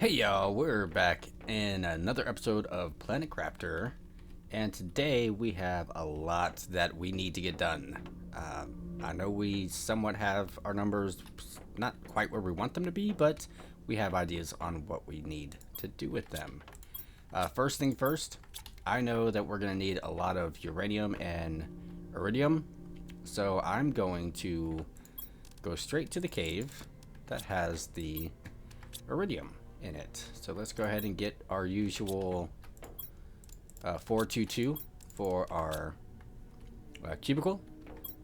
Hey y'all, we're back in another episode of Planet Crafter, and today we have a lot that we need to get done. I know we somewhat have our numbers not quite where we want them to be, but we have ideas on what we need to do with them. First thing first, I know that we're going to need a lot of uranium and iridium, so I'm going to go straight to the cave that has the iridium in it. So let's go ahead and get our usual 422 for our cubicle.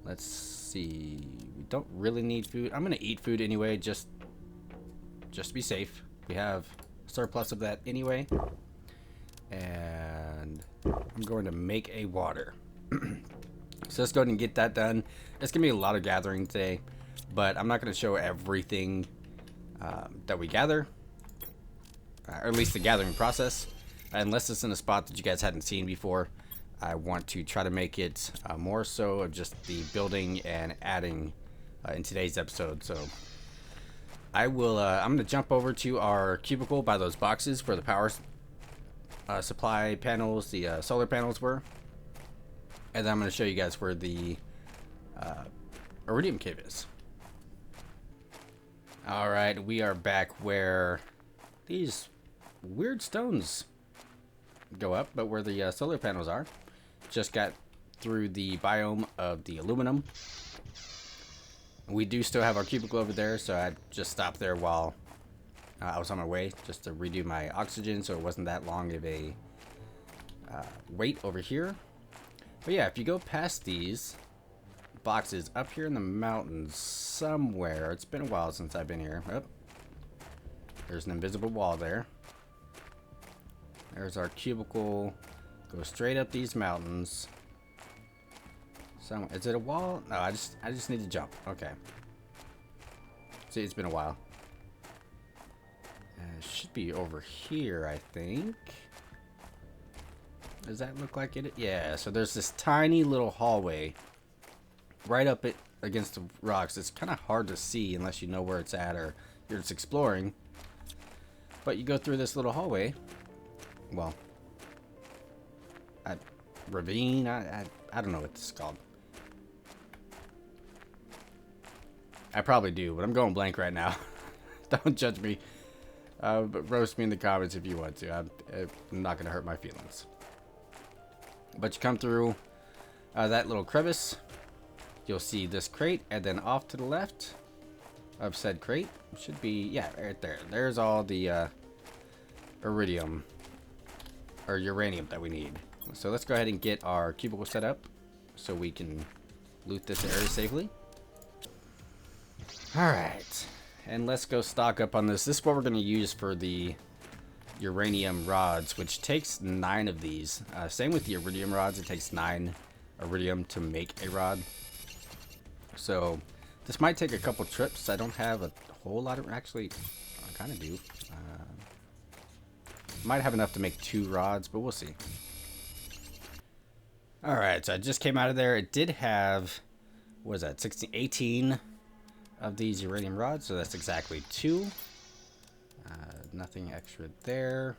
Let's see. We don't really need food. I'm gonna eat food anyway, just to be safe. We have a surplus of that anyway, and I'm going to make a water. So let's go ahead and get that done. It's gonna be a lot of gathering today, but I'm not gonna show everything that we gather. Or at least the gathering process, unless it's in a spot that you guys hadn't seen before. I want to try to make it more so of just the building and adding in today's episode. So I will. I'm going to jump over to our cubicle by those boxes where the power supply panels, the solar panels were, and then I'm going to show you guys where the iridium cave is. All right, we are back where these weird stones go up, but where the solar panels are. Just got through the biome of the aluminum. We do still have our cubicle over there, so I just stopped there while I was on my way, just to redo my oxygen, so it wasn't that long of a wait over here. But yeah, if you go past these boxes up here in the mountains somewhere, it's been a while since I've been here. Oh, there's an invisible wall there. There's our cubicle. Go straight up these mountains. Is it a wall? No, I just need to jump. Okay. See, it's been a while. It should be over here, I think. Does that look like it? Yeah, so there's this tiny little hallway right up it against the rocks. It's kind of hard to see unless you know where it's at or you're just exploring. But you go through this little hallway. Well, ravine. I don't know what this is called. I probably do, but I'm going blank right now. Don't judge me. But roast me in the comments if you want to. I'm not gonna hurt my feelings. But you come through that little crevice. You'll see this crate, and then off to the left of said crate should be, yeah, right there. There's all the iridium or uranium that we need. So let's go ahead and get our cubicle set up so we can loot this area safely. Alright, and let's go stock up on this. This is what we're going to use for the uranium rods, which takes 9 of these. Same with the iridium rods, it takes 9 iridium to make a rod. So this might take a couple trips. I don't have a whole lot of, actually I kind of do. Might have enough to make 2 rods, but we'll see. Alright, so I just came out of there. It did have, what was that, 16, 18 of these uranium rods, so that's exactly 2. Nothing extra there.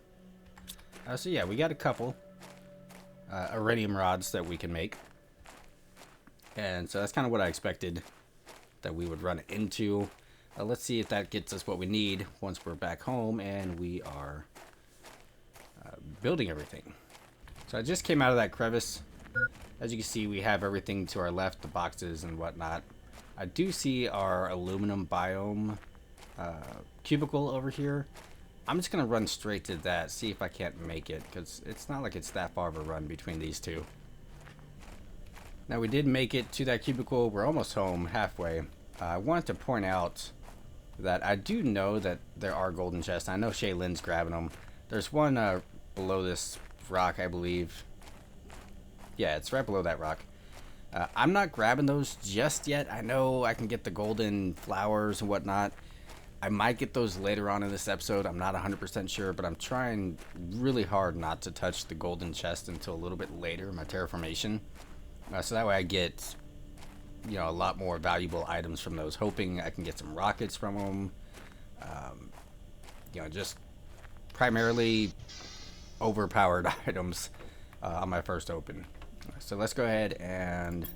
So yeah, we got a couple iridium rods that we can make. And so that's kind of what I expected that we would run into. Let's see if that gets us what we need once we're back home and we are building everything. So I just came out of that crevice. As you can see, we have everything to our left, the boxes and whatnot. I do see our aluminum biome cubicle over here. I'm just going to run straight to that, see if I can't make it, because it's not like it's that far of a run between these two. Now we did make it to that cubicle. We're almost home, halfway. I wanted to point out that I do know that there are golden chests. I know Shaylin's grabbing them. There's one below this rock, I believe. Yeah, it's right below that rock. I'm not grabbing those just yet. I know I can get the golden flowers and whatnot. I might get those later on in this episode. I'm not 100% sure, but I'm trying really hard not to touch the golden chest until a little bit later in my terraformation. So that way I get, you know, a lot more valuable items from those, hoping I can get some rockets from them. You know, just primarily overpowered items on my first open. So let's go ahead and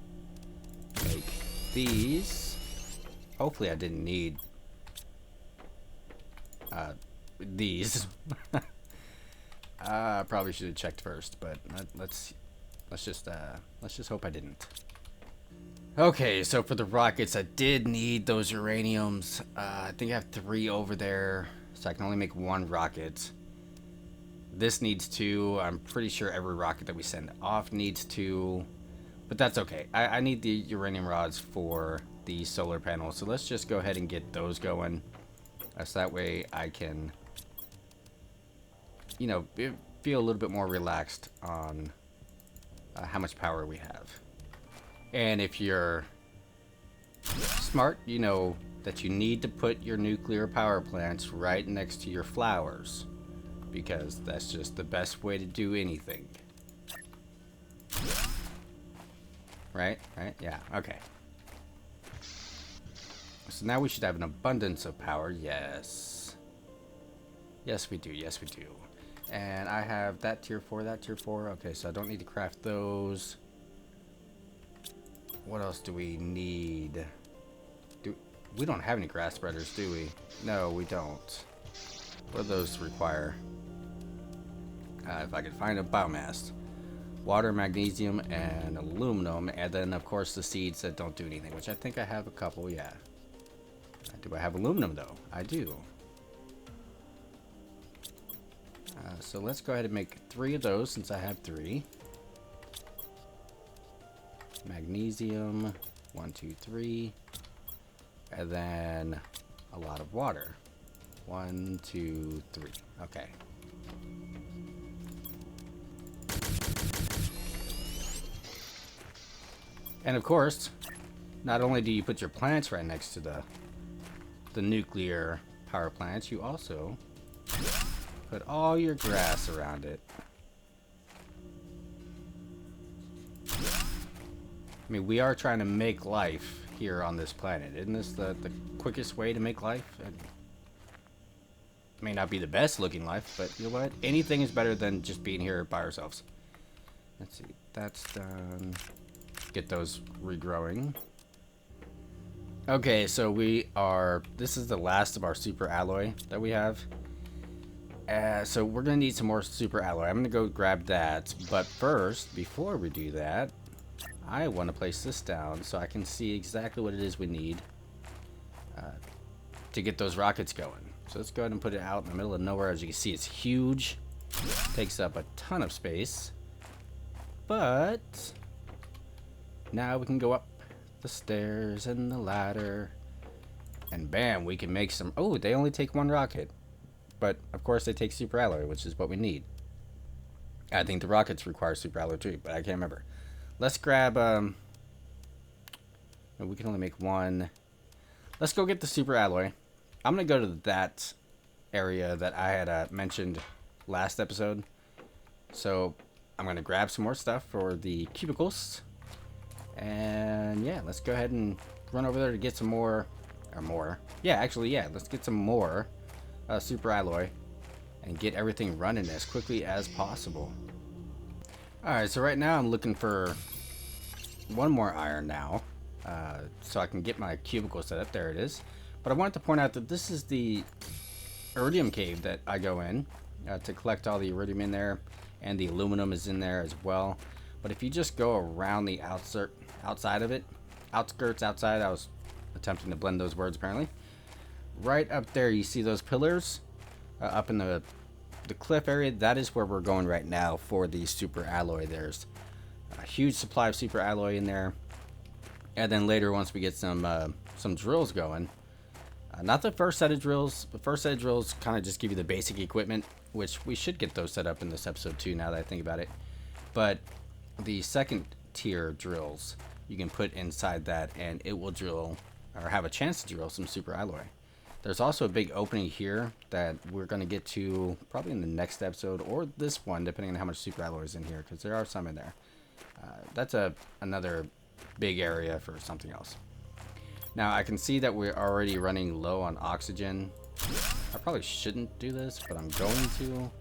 make these. Hopefully I didn't need these. I probably should have checked first, but let's just hope I didn't. Okay, so for the rockets, I did need those uraniums. I think I have 3 over there, so I can only make 1 rocket. This needs 2. I'm pretty sure every rocket that we send off needs 2, but that's okay. I need the uranium rods for the solar panels, so let's just go ahead and get those going. So that way I can, you know, feel a little bit more relaxed on how much power we have. And if you're smart, you know that you need to put your nuclear power plants right next to your flowers, because that's just the best way to do anything. Right? Right? Yeah, okay. So now we should have an abundance of power. Yes. Yes, we do. Yes, we do. And I have that tier 4, that tier 4. Okay, so I don't need to craft those. What else do we need? We don't have any grass spreaders, do we? No, we don't. What do those require? If I could find a biomass. Water, magnesium, and aluminum. And then, of course, the seeds that don't do anything, which I think I have a couple, yeah. Do I have aluminum, though? I do. So let's go ahead and make 3 of those, since I have 3. Magnesium, 1, 2, 3. And then a lot of water. 1, 2, 3. Okay. And of course, not only do you put your plants right next to the nuclear power plants, you also put all your grass around it. I mean, we are trying to make life here on this planet. Isn't this the quickest way to make life? It may not be the best looking life, but you know what? Anything is better than just being here by ourselves. Let's see. That's done. Get those regrowing. Okay, so this is the last of our super alloy that we have. So we're going to need some more super alloy. I'm going to go grab that. But first, before we do that, I want to place this down so I can see exactly what it is we need to get those rockets going. So let's go ahead and put it out in the middle of nowhere. As you can see, it's huge. Takes up a ton of space. But now we can go up the stairs and the ladder. And bam, we can make some... Oh, they only take 1 rocket. But, of course, they take super alloy, which is what we need. I think the rockets require super alloy too, but I can't remember. Let's grab... No, we can only make 1. Let's go get the super alloy. I'm going to go to that area that I had mentioned last episode. So, I'm going to grab some more stuff for the cubicles. And, yeah, let's go ahead and run over there to get some more... Or more. Yeah, actually, yeah, let's get some more super alloy and get everything running as quickly as possible. Alright, so right now I'm looking for 1 more iron now, so I can get my cubicle set up. There it is. But I wanted to point out that this is the iridium cave that I go in to collect all the iridium in there, and the aluminum is in there as well. But if you just go around the outside of it, outskirts, outside, I was attempting to blend those words apparently. Right up there, you see those pillars up in the cliff area. That is where we're going right now for the super alloy. There's a huge supply of super alloy in there, and then later, once we get some drills going, not the first set of drills. The first set of drills kind of just give you the basic equipment, which we should get those set up in this episode too, now that I think about it. But the second tier drills you can put inside that, and it will drill, or have a chance to drill, some super alloy. There's also a big opening here that we're going to get to probably in the next episode, or this one, depending on how much super alloy is in here, because there are some in there. That's another big area for something else. Now I can see that we're already running low on oxygen, I probably shouldn't do this, but I'm going to.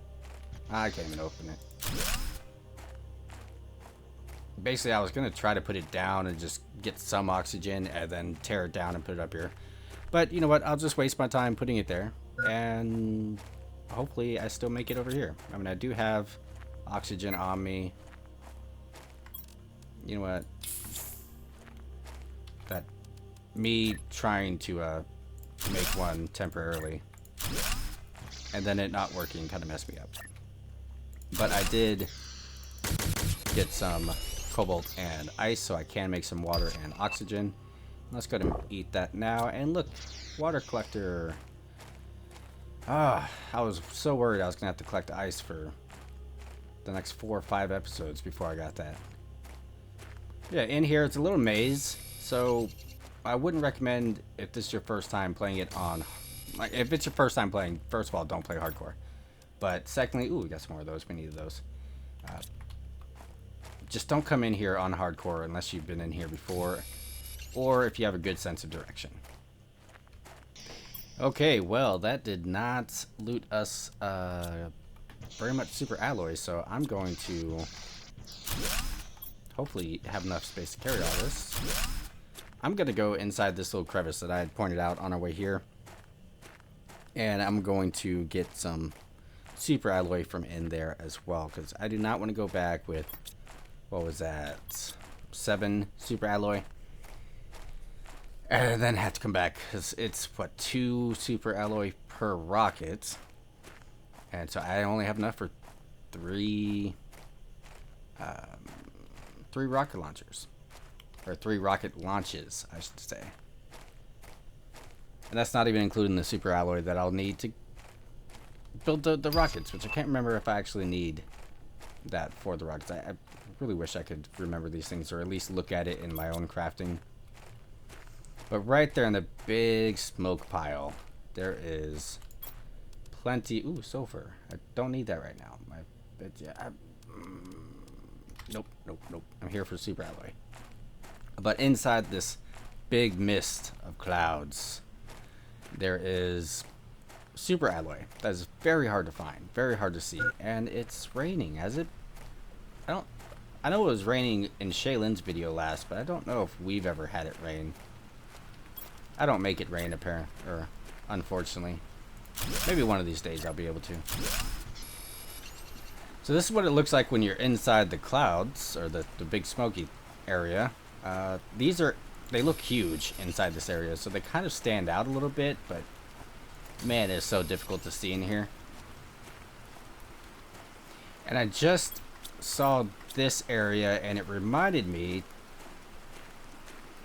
I can't even open it. Basically, I was going to try to put it down and just get some oxygen and then tear it down and put it up here. But you know what? I'll just waste my time putting it there. And hopefully I still make it over here. I mean, I do have oxygen on me. You know what? That me trying to make one temporarily and then it not working kind of messed me up. But I did get some cobalt and ice, so I can make some water and oxygen. Let's go ahead and eat that now. And look, water collector. Ah, I was so worried I was gonna have to collect ice for the next 4 or 5 episodes before I got that. Yeah, in here it's a little maze, so I wouldn't recommend if this is your first time playing it on. Like, if it's your first time playing, first of all, don't play hardcore. But secondly, ooh, we got some more of those. We needed those. Just don't come in here on hardcore unless you've been in here before, or if you have a good sense of direction. Okay, well, that did not loot us very much super alloy, so I'm going to hopefully have enough space to carry all this. I'm going to go inside this little crevice that I had pointed out on our way here, and I'm going to get some super alloy from in there as well, because I do not want to go back with, what was that, 7 super alloy, and then have to come back, because it's, what, 2 super alloy per rocket, and so I only have enough for 3 rocket launchers, or 3 rocket launches, I should say. And that's not even including the super alloy that I'll need to build the rockets, which I can't remember if I actually need that for the rockets. I really wish I could remember these things, or at least look at it in my own crafting. But right there in the big smoke pile, there is plenty. Ooh, sulfur. I don't need that right now. Nope. I'm here for super alloy. But inside this big mist of clouds, there is super alloy that is very hard to find, very hard to see, and it's raining. Has it? I know it was raining in Shaylin's video last, but I don't know if we've ever had it rain. I don't make it rain, unfortunately. Maybe one of these days I'll be able to. So this is what it looks like when you're inside the clouds, or the big smoky area. They look huge inside this area, so they kind of stand out a little bit, but man, it's so difficult to see in here. And I just saw this area, and it reminded me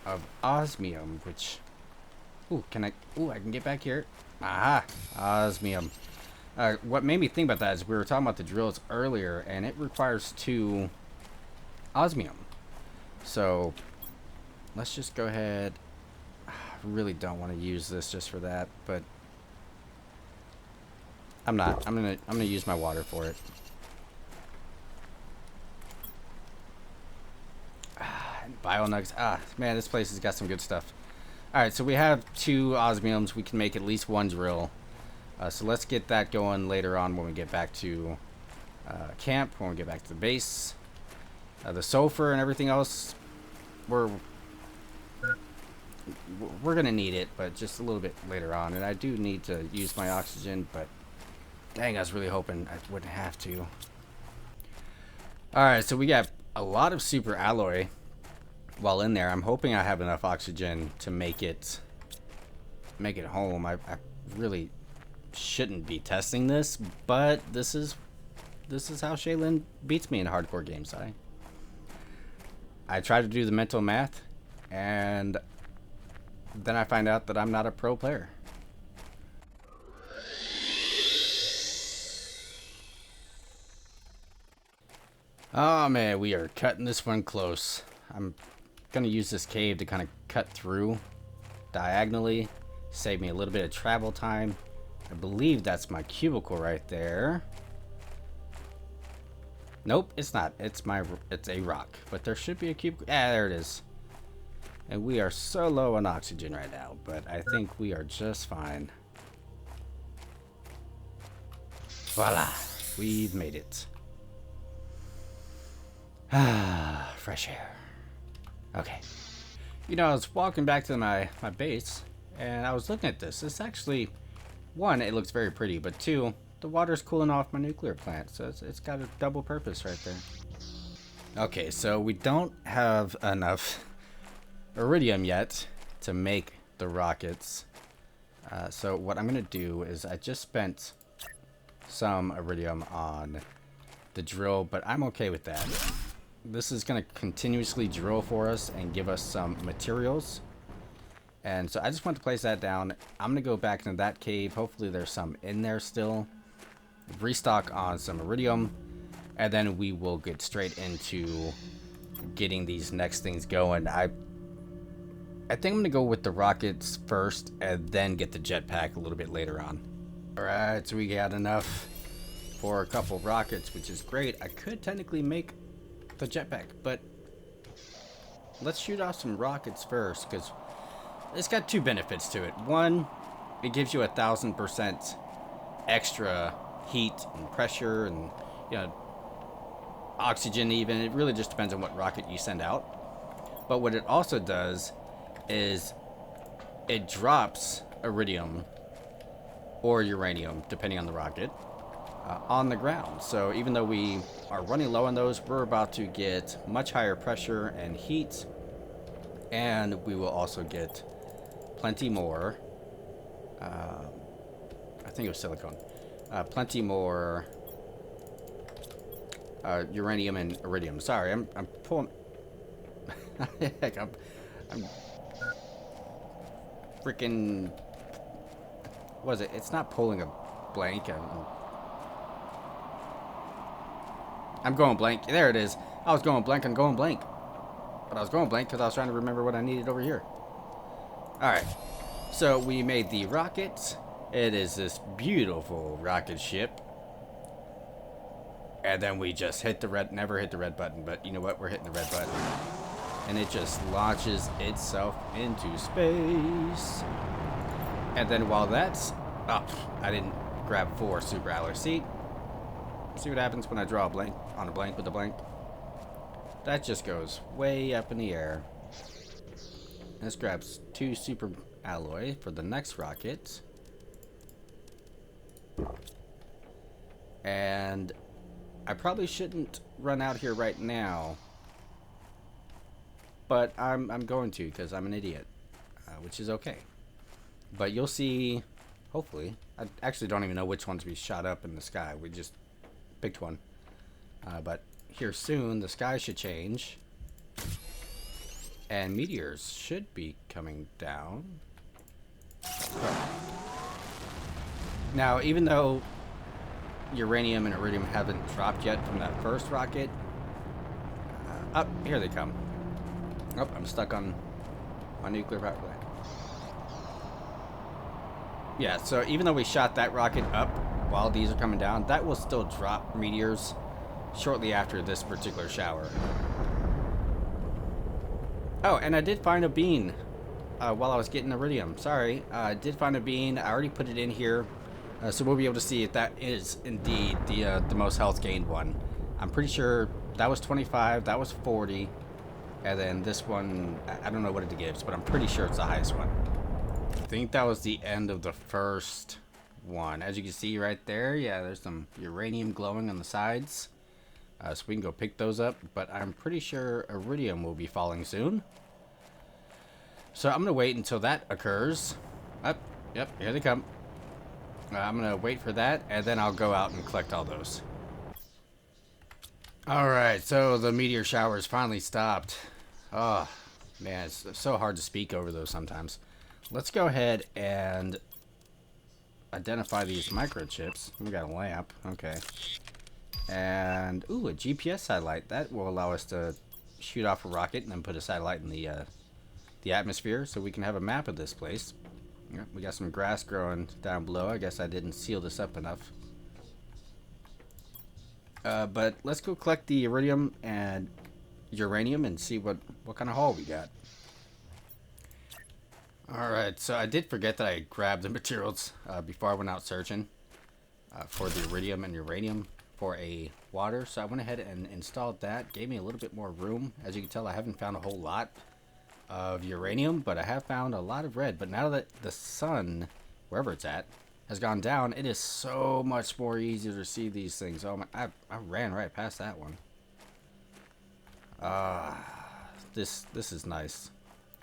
of osmium, which, I can get back here. Aha, osmium. What made me think about that is we were talking about the drills earlier, and it requires 2 osmium. So let's just go ahead. I really don't want to use this just for that, but I'm not. I'm gonna use my water for it. Bio nuggets. Man, this place has got some good stuff. Alright, so we have 2 osmiums. We can make at least 1 drill. So let's get that going later on when we get back to camp, when we get back to the base. The sulfur and everything else, we're gonna need it, but just a little bit later on. And I do need to use my oxygen, but dang, I was really hoping I wouldn't have to. Alright, so we got a lot of super alloy while in there. I'm hoping I have enough oxygen to make it home. I really shouldn't be testing this, but this is how Shaylin beats me in hardcore games. I try to do the mental math, and then I find out that I'm not a pro player. Oh man, we are cutting this one close. I'm gonna use this cave to kind of cut through diagonally, save me a little bit of travel time. I believe that's my cubicle right there. Nope, it's not. It's a rock, but there should be a cubicle. Yeah, there it is. And we are so low on oxygen right now, but I think we are just fine. Voila. We've made it. Ah, fresh air. Okay. You know, I was walking back to my base, and I was looking at this. This actually, one, it looks very pretty, but two, the water's cooling off my nuclear plant, so it's got a double purpose right there. Okay, so we don't have enough iridium yet to make the rockets. So what I'm going to do is I just spent some iridium on the drill, but I'm okay with that. This is going to continuously drill for us and give us some materials. And so I just want to place that down. I'm going to go back into that cave. Hopefully there's some in there still. Restock on some iridium. And then we will get straight into getting these next things going. I think I'm going to go with the rockets first and then get the jetpack a little bit later on. Alright, so we got enough for a couple rockets, which is great. I could technically make the jetpack, but let's shoot off some rockets first, because it's got two benefits to it. One, it gives you 1,000% extra heat and pressure and, you know, oxygen even. It really just depends on what rocket you send out. But what it also does is it drops iridium or uranium, depending on the rocket, on the ground. So even though we are running low on those, we're about to get much higher pressure and heat, and we will also get plenty more, I think it was silicone, plenty more uranium and iridium. Sorry, I'm pulling. Heck, I'm freaking. What is it? It's not pulling a blank. I'm going blank. There it is. I was going blank. I'm going blank. But I was going blank because I was trying to remember what I needed over here. Alright. So we made the rocket. It is this beautiful rocket ship. And then we just hit the red, never hit the red button, but you know what? We're hitting the red button. And it just launches itself into space. And then while that's up, I didn't grab 4 super alloy. See what happens when I draw a blank on a blank with a blank? That just goes way up in the air. This grabs 2 super alloy for the next rocket. And I probably shouldn't run out here right now, but I'm going to, because I'm an idiot, which is okay. But you'll see, hopefully. I actually don't even know which ones we shot up in the sky. We just picked one. But here soon, the sky should change. And meteors should be coming down. Now, even though uranium and iridium haven't dropped yet from that first rocket, up here they come. Oh, I'm stuck on my nuclear power plant. Yeah, so even though we shot that rocket up while these are coming down, that will still drop meteors shortly after this particular shower. Oh, and I did find a bean while I was getting iridium. Sorry, I did find a bean. I already put it in here, so we'll be able to see if that is indeed the most health gained one. I'm pretty sure that was 25, that was 40, and then this one, I don't know what it gives, but I'm pretty sure it's the highest one. I think that was the end of the first one. As you can see right there, yeah, there's some uranium glowing on the sides. So we can go pick those up, but I'm pretty sure iridium will be falling soon. So I'm going to wait until that occurs. Up, yep, here they come. I'm going to wait for that, and then I'll go out and collect all those. Alright, so the meteor showers finally stopped. Oh, man, it's so hard to speak over those sometimes. Let's go ahead and identify these microchips. We got a lamp, okay. And, ooh, a GPS satellite. That will allow us to shoot off a rocket and then put a satellite in the atmosphere so we can have a map of this place. Yep, we got some grass growing down below. I guess I didn't seal this up enough. But let's go collect the iridium and uranium and see what kind of haul we got. Alright, so I did forget that I grabbed the materials before I went out searching. for the iridium and uranium for a water. So I went ahead and installed that. Gave me a little bit more room. As you can tell, I haven't found a whole lot of uranium, but I have found a lot of red. But now that the sun, wherever it's at, has gone down, it is so much more easier to see these things. Oh my, I ran right past that one. This is nice.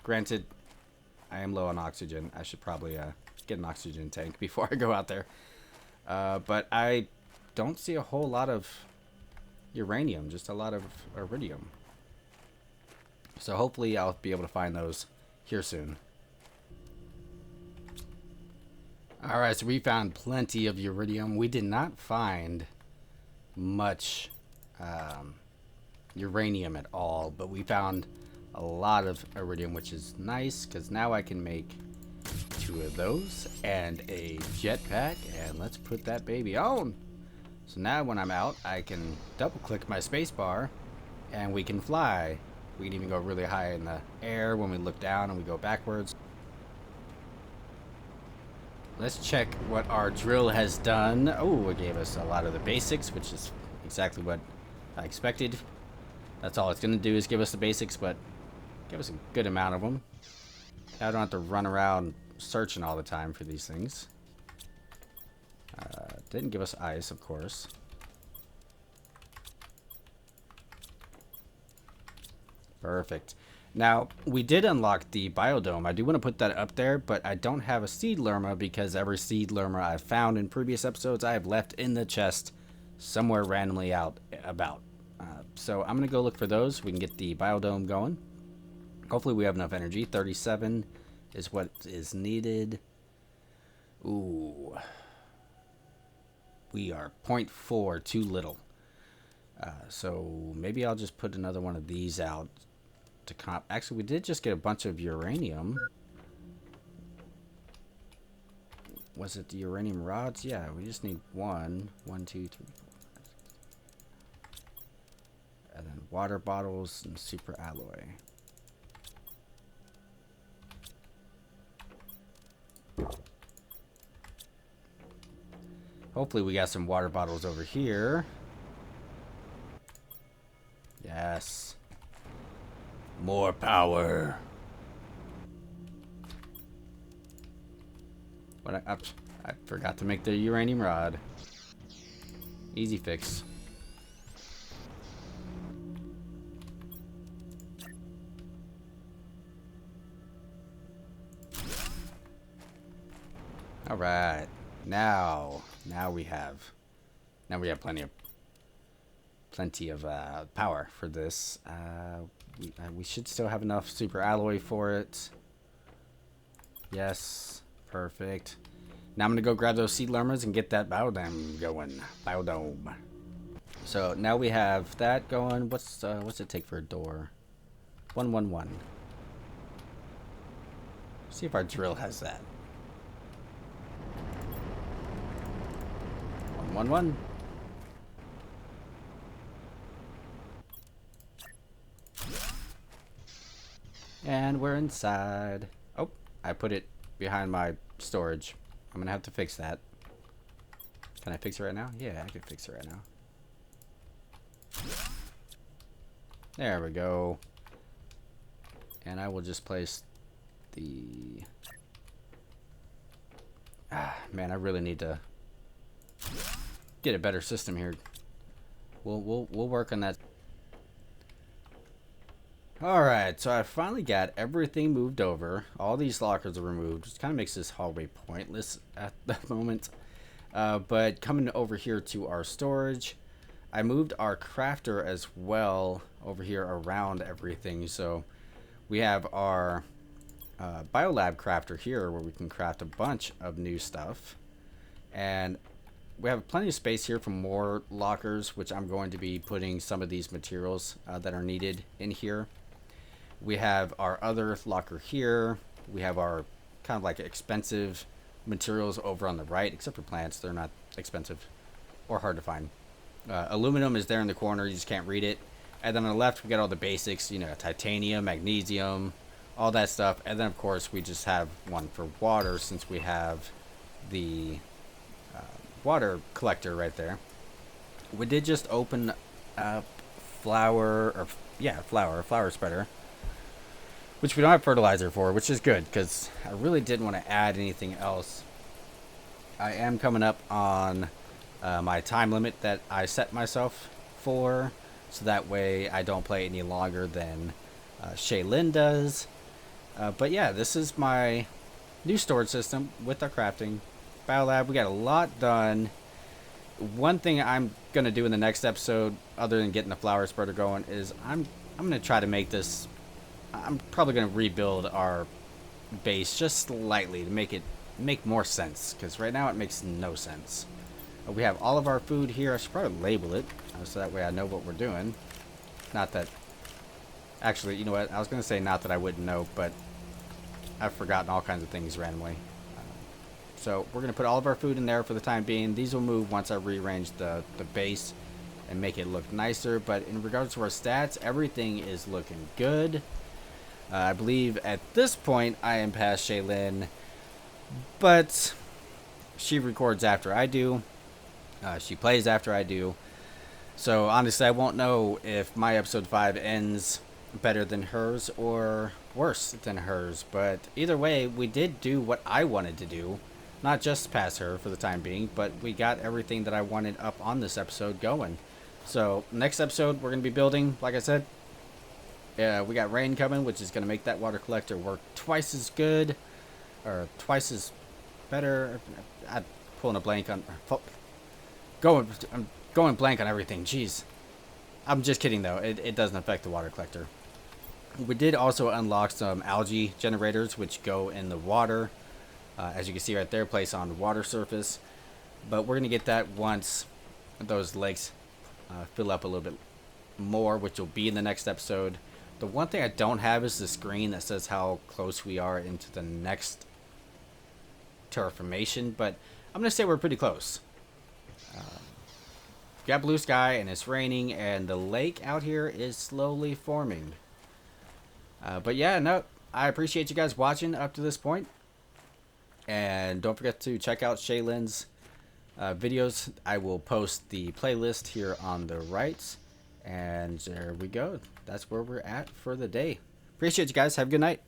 Granted, I am low on oxygen. I should probably get an oxygen tank before I go out there. But I don't see a whole lot of uranium, just a lot of iridium. So hopefully I'll be able to find those here soon. Alright, so we found plenty of iridium. We did not find much uranium at all, but we found a lot of iridium, which is nice because now I can make 2 of those and a jetpack, and let's put that baby on. So now when I'm out, I can double click my spacebar and we can fly. We can even go really high in the air when we look down and we go backwards. Let's check what our drill has done. Oh, it gave us a lot of the basics, which is exactly what I expected. That's all it's going to do is give us the basics, but give us a good amount of them. I don't have to run around searching all the time for these things. Didn't give us ice, of course. Perfect. Now, we did unlock the biodome. I do want to put that up there, but I don't have a seed lerma because every seed lerma I've found in previous episodes I have left in the chest somewhere randomly out about. So I'm going to go look for those. We can get the biodome going. Hopefully we have enough energy. 37 is what is needed. Ooh. We are 0.4 too little. So maybe I'll just put another one of these out to comp. Actually, we did just get a bunch of uranium. Was it the uranium rods? Yeah, we just need 1, 2, 3, 4, 5, 6. And then water bottles and super alloy. Hopefully we got some water bottles over here. Yes. More power. But I forgot to make the uranium rod. Easy fix. All right. Now we have plenty of power for this. We should still have enough super alloy for it. Yes, perfect. Now I'm gonna go grab those seed lermas and get that biodome going. Biodome. So now we have that going. What's it take for a door? 111. See if our drill has that. 111. And we're inside. Oh, I put it behind my storage. I'm gonna have to fix that. Can I fix it right now? Yeah, I can fix it right now. There we go. And I will just place the... man, I really need to get a better system here. We'll work on that. Alright, so I finally got everything moved over. All these lockers are removed, which kind of makes this hallway pointless at the moment. But coming over here to our storage, I moved our crafter as well over here around everything. So we have our biolab crafter here where we can craft a bunch of new stuff. And we have plenty of space here for more lockers, which I'm going to be putting some of these materials that are needed in here. We have our other locker here. We have our kind of like expensive materials over on the right, except for plants. They're not expensive or hard to find. Aluminum is there in the corner. You just can't read it. And then on the left, we got all the basics, you know, titanium, magnesium, all that stuff. And then, of course, we just have one for water since we have the water collector right there. We did just open up flower spreader, which we don't have fertilizer for, which is good because I really didn't want to add anything else. I am coming up on my time limit that I set myself for, so that way I don't play any longer than Shaylin does. But yeah, this is my new storage system with our crafting biolab. We got a lot done. One thing I'm gonna do in the next episode, other than getting the flower spreader going, is I'm gonna try to make this. I'm probably gonna rebuild our base just slightly to make more sense, because right now it makes no sense. We have all of our food here. I should probably label it so that way I know what we're doing. Not that. Actually, you know what? I was gonna say not that I wouldn't know, but I've forgotten all kinds of things randomly. So we're going to put all of our food in there for the time being. These will move once I rearrange the base and make it look nicer. But in regards to our stats, everything is looking good. I believe at this point I am past Shaylin, but she records after I do. She plays after I do. So honestly, I won't know if my episode 5 ends better than hers or worse than hers. But either way, we did do what I wanted to do. Not just pass her for the time being, but we got everything that I wanted up on this episode going. So next episode, we're going to be building, like I said. We got rain coming, which is going to make that water collector work twice as good. Or twice as better. I'm pulling a blank on... I'm going blank on everything. Jeez. I'm just kidding, though. It doesn't affect the water collector. We did also unlock some algae generators, which go in the water. As you can see right there, place on the water surface. But we're going to get that once those lakes fill up a little bit more, which will be in the next episode. The one thing I don't have is the screen that says how close we are into the next terraformation, but I'm going to say we're pretty close. We've got blue sky, and it's raining, and the lake out here is slowly forming. But yeah, no, I appreciate you guys watching up to this point. And don't forget to check out Shaylin's videos. I will post the playlist here on the right. And there we go. That's where we're at for the day. Appreciate you guys. Have a good night.